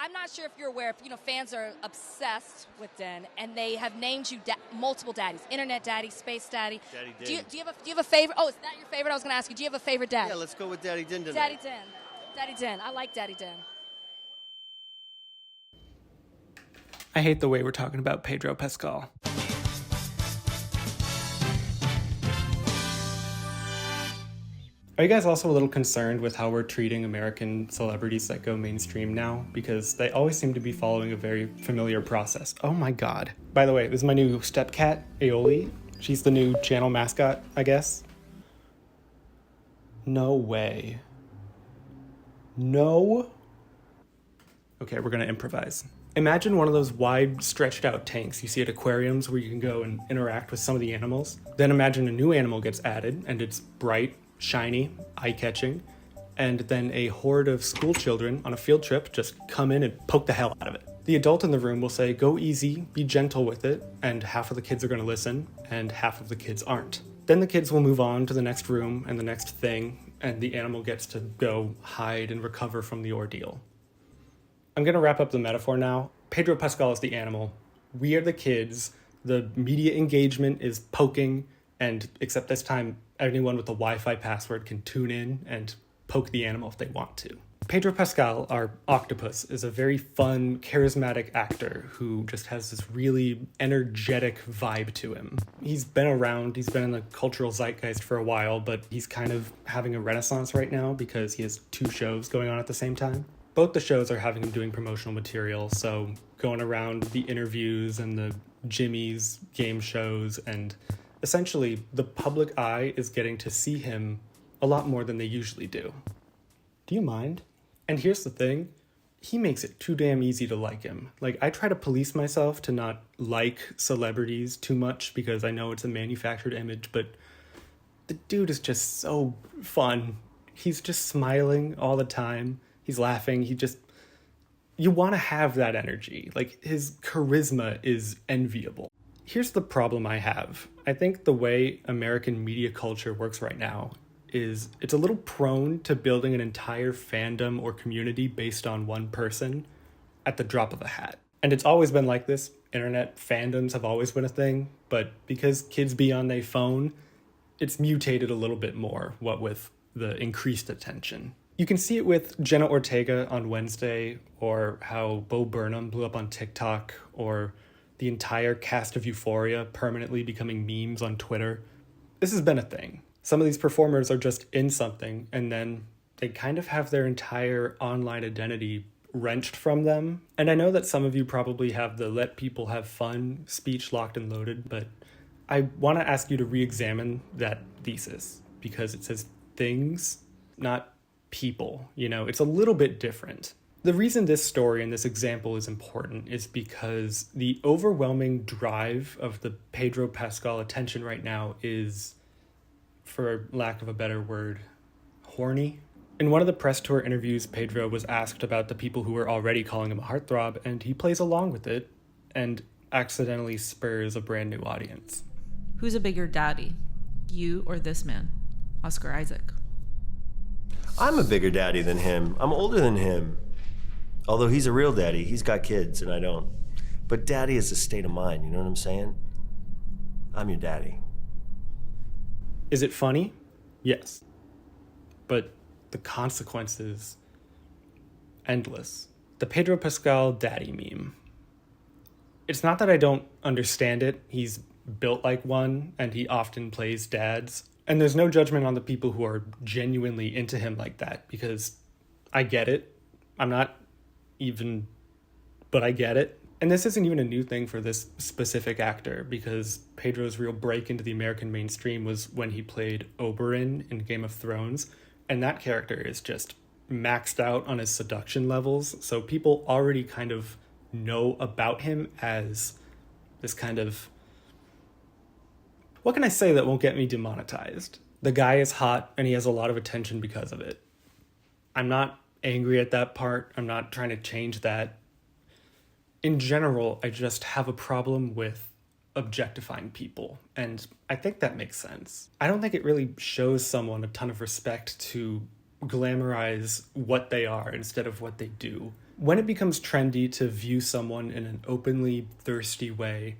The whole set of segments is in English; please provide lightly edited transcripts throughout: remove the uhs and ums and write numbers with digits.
I'm not sure if you're aware, fans are obsessed with Den, and they have named you multiple daddies: Internet Daddy, Space Daddy. Daddy Din. Do you have a favorite? Oh, is that your favorite? I was going to ask you. Do you have a favorite daddy? Yeah, let's go with Daddy Din tonight. Daddy Din. Daddy Din. I like Daddy Din. I hate the way we're talking about Pedro Pascal. Are you guys also a little concerned with how we're treating American celebrities that go mainstream now? Because they always seem to be following a very familiar process. Oh my god. By the way, this is my new stepcat, Aioli. She's the new channel mascot, I guess. No way. No. Okay, we're gonna improvise. Imagine one of those wide, stretched out tanks you see at aquariums where you can go and interact with some of the animals. Then imagine a new animal gets added and it's bright, shiny, eye-catching, and then a horde of school children on a field trip just come in and poke the hell out of it. The adult in the room will say, go easy, be gentle with it, and half of the kids are going to listen, and half of the kids aren't. Then the kids will move on to the next room and the next thing, and the animal gets to go hide and recover from the ordeal. I'm going to wrap up the metaphor now. Pedro Pascal is the animal. We are the kids. The media engagement is poking, and except this time, anyone with a Wi-Fi password can tune in and poke the animal if they want to. Pedro Pascal, our octopus, is a very fun, charismatic actor who just has this really energetic vibe to him. He's been around, he's been in the cultural zeitgeist for a while, but he's kind of having a renaissance right now because he has 2 shows going on at the same time. Both the shows are having him doing promotional material, so going around the interviews and the Jimmy's game shows, and essentially the public eye is getting to see him a lot more than they usually do. Do you mind? And here's the thing, he makes it too damn easy to like him. Like, I try to police myself to not like celebrities too much because I know it's a manufactured image, but the dude is just so fun. He's just smiling all the time. He's laughing. You want to have that energy. Like, his charisma is enviable. Here's the problem I have. I think the way American media culture works right now is it's a little prone to building an entire fandom or community based on one person at the drop of a hat. And it's always been like this. Internet fandoms have always been a thing, but because kids be on their phone, it's mutated a little bit more, what with the increased attention. You can see it with Jenna Ortega on Wednesday, or how Bo Burnham blew up on TikTok, or the entire cast of Euphoria permanently becoming memes on Twitter. This has been a thing. Some of these performers are just in something, and then they kind of have their entire online identity wrenched from them. And I know that some of you probably have the let people have fun speech locked and loaded, but I want to ask you to re-examine that thesis, because it says things, not people. It's a little bit different. The reason this story and this example is important is because the overwhelming drive of the Pedro Pascal attention right now is, for lack of a better word, horny. In one of the press tour interviews, Pedro was asked about the people who were already calling him a heartthrob, and he plays along with it and accidentally spurs a brand new audience. Who's a bigger daddy, you or this man, Oscar Isaac? I'm a bigger daddy than him. I'm older than him. Although he's a real daddy. He's got kids and I don't. But daddy is a state of mind, you know what I'm saying? I'm your daddy. Is it funny? Yes. But the consequences, endless. The Pedro Pascal daddy meme. It's not that I don't understand it. He's built like one and he often plays dads. And there's no judgment on the people who are genuinely into him like that, because I get it. I'm not even, but I get it. And this isn't even a new thing for this specific actor, because Pedro's real break into the American mainstream was when he played Oberyn in Game of Thrones. And that character is just maxed out on his seduction levels. So people already kind of know about him as this kind of, what can I say that won't get me demonetized? The guy is hot and he has a lot of attention because of it. I'm not angry at that part. I'm not trying to change that. In general, I just have a problem with objectifying people, and I think that makes sense. I don't think it really shows someone a ton of respect to glamorize what they are instead of what they do. When it becomes trendy to view someone in an openly thirsty way,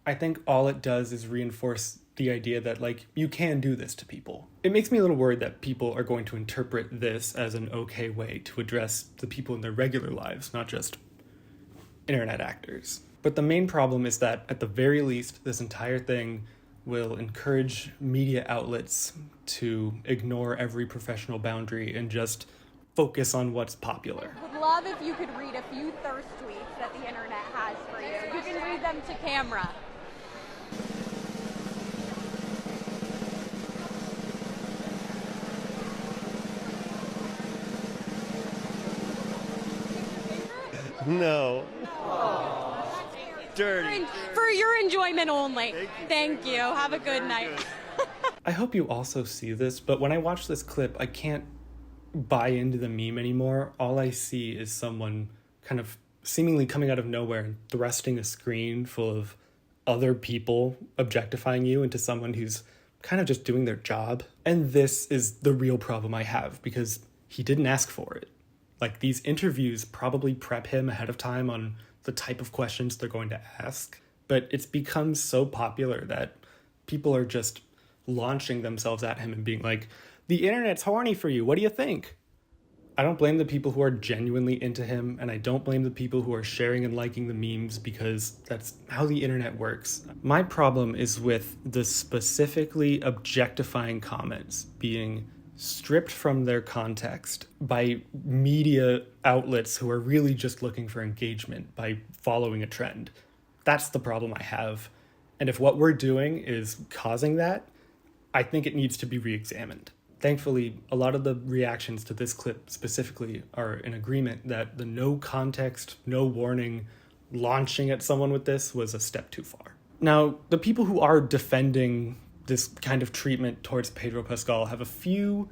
I think all it does is reinforce the idea that, like, you can do this to people. It makes me a little worried that people are going to interpret this as an okay way to address the people in their regular lives, not just internet actors. But the main problem is that, at the very least, this entire thing will encourage media outlets to ignore every professional boundary and just focus on what's popular. Would love if you could read a few thirst tweets that the internet has for you. You can read them to camera. No. Dirty. For your enjoyment only. Thank you. Have a good night. I hope you also see this, but when I watch this clip, I can't buy into the meme anymore. All I see is someone kind of seemingly coming out of nowhere and thrusting a screen full of other people objectifying you into someone who's kind of just doing their job. And this is the real problem I have, because he didn't ask for it. Like, these interviews probably prep him ahead of time on the type of questions they're going to ask, but it's become so popular that people are just launching themselves at him and being like, the internet's horny for you, what do you think? I don't blame the people who are genuinely into him, and I don't blame the people who are sharing and liking the memes, because that's how the internet works. My problem is with the specifically objectifying comments being stripped from their context by media outlets who are really just looking for engagement by following a trend. That's the problem I have. And if what we're doing is causing that, I think it needs to be re-examined. Thankfully, a lot of the reactions to this clip specifically are in agreement that the no context, no warning, launching at someone with this was a step too far. Now, the people who are defending this kind of treatment towards Pedro Pascal have a few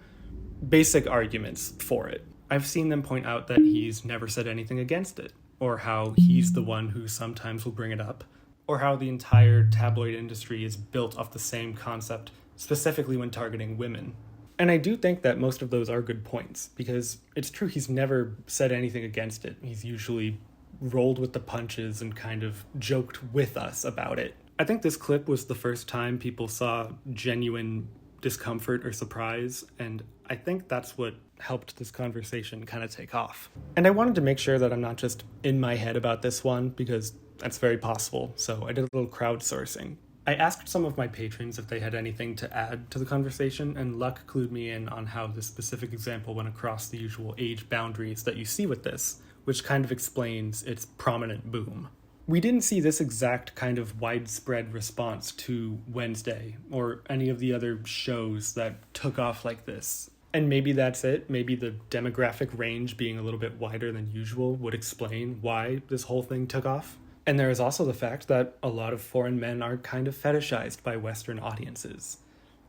basic arguments for it. I've seen them point out that he's never said anything against it, or how he's the one who sometimes will bring it up, or how the entire tabloid industry is built off the same concept, specifically when targeting women. And I do think that most of those are good points, because it's true he's never said anything against it. He's usually rolled with the punches and kind of joked with us about it. I think this clip was the first time people saw genuine discomfort or surprise, and I think that's what helped this conversation kind of take off. And I wanted to make sure that I'm not just in my head about this one, because that's very possible, so I did a little crowdsourcing. I asked some of my patrons if they had anything to add to the conversation, and luck clued me in on how this specific example went across the usual age boundaries that you see with this, which kind of explains its prominent boom. We didn't see this exact kind of widespread response to Wednesday or any of the other shows that took off like this. And maybe that's it. Maybe the demographic range being a little bit wider than usual would explain why this whole thing took off. And there is also the fact that a lot of foreign men are kind of fetishized by Western audiences.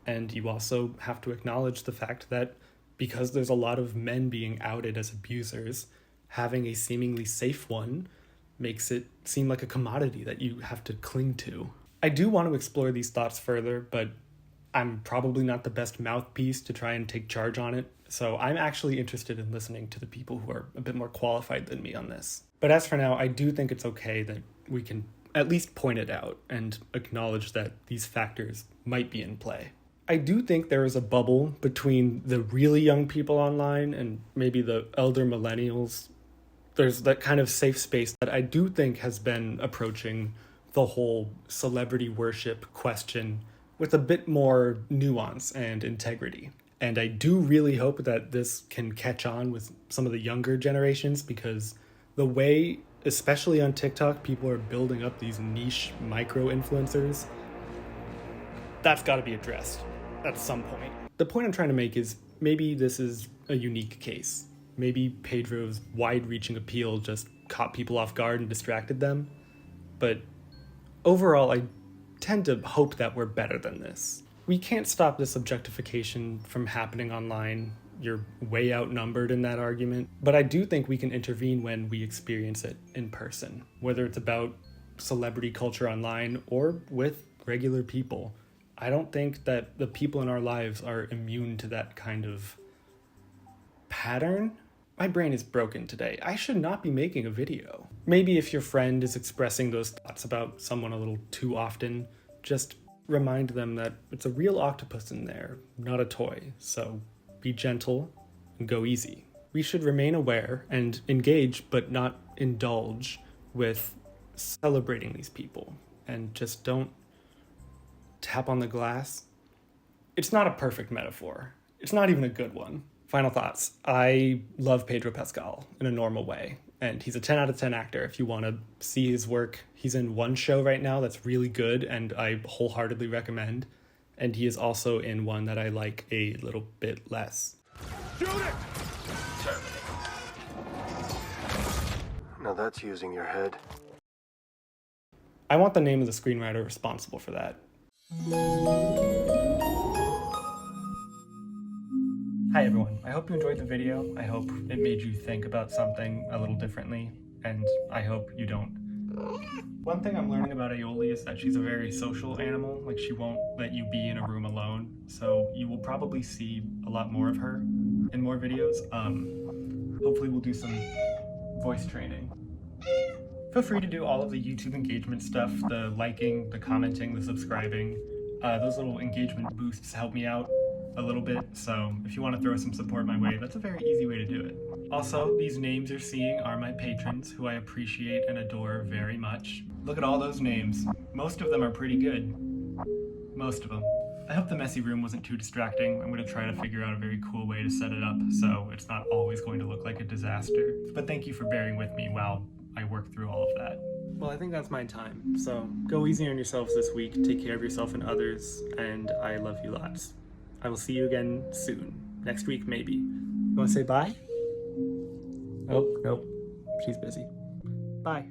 And you also have to acknowledge the fact that because there's a lot of men being outed as abusers, having a seemingly safe one makes it seem like a commodity that you have to cling to. I do want to explore these thoughts further, but I'm probably not the best mouthpiece to try and take charge on it, so I'm actually interested in listening to the people who are a bit more qualified than me on this. But as for now, I do think it's okay that we can at least point it out and acknowledge that these factors might be in play. I do think there is a bubble between the really young people online and maybe the elder millennials. There's that kind of safe space that I do think has been approaching the whole celebrity worship question with a bit more nuance and integrity. And I do really hope that this can catch on with some of the younger generations, because the way, especially on TikTok, people are building up these niche micro-influencers, that's got to be addressed at some point. The point I'm trying to make is maybe this is a unique case. Maybe Pedro's wide-reaching appeal just caught people off guard and distracted them. But overall, I tend to hope that we're better than this. We can't stop this objectification from happening online. You're way outnumbered in that argument. But I do think we can intervene when we experience it in person, whether it's about celebrity culture online or with regular people. I don't think that the people in our lives are immune to that kind of pattern, My brain is broken today. I should not be making a video. Maybe if your friend is expressing those thoughts about someone a little too often, just remind them that it's a real octopus in there, not a toy. So be gentle and go easy. We should remain aware and engage, but not indulge with celebrating these people. And just don't tap on the glass. It's not a perfect metaphor. It's not even a good one. Final thoughts. I love Pedro Pascal in a normal way, and he's a 10 out of 10 actor. If you want to see his work, he's in one show right now that's really good, and I wholeheartedly recommend. And he is also in one that I like a little bit less. Shoot it! Now that's using your head. I want the name of the screenwriter responsible for that. Hi everyone, I hope you enjoyed the video. I hope it made you think about something a little differently, and I hope you don't. One thing I'm learning about Aioli is that she's a very social animal. Like, she won't let you be in a room alone, so you will probably see a lot more of her in more videos. Hopefully we'll do some voice training. Feel free to do all of the YouTube engagement stuff, the liking, the commenting, the subscribing. Those little engagement boosts help me out a little bit, so if you want to throw some support my way, that's a very easy way to do it. Also, these names you're seeing are my patrons, who I appreciate and adore very much. Look at all those names. Most of them are pretty good. Most of them. I hope the messy room wasn't too distracting. I'm going to try to figure out a very cool way to set it up so it's not always going to look like a disaster. But thank you for bearing with me while I work through all of that. Well, I think that's my time, so go easy on yourselves this week, take care of yourself and others, and I love you lots. I will see you again soon. Next week, maybe. You want to say bye? Oh, nope. She's busy. Bye.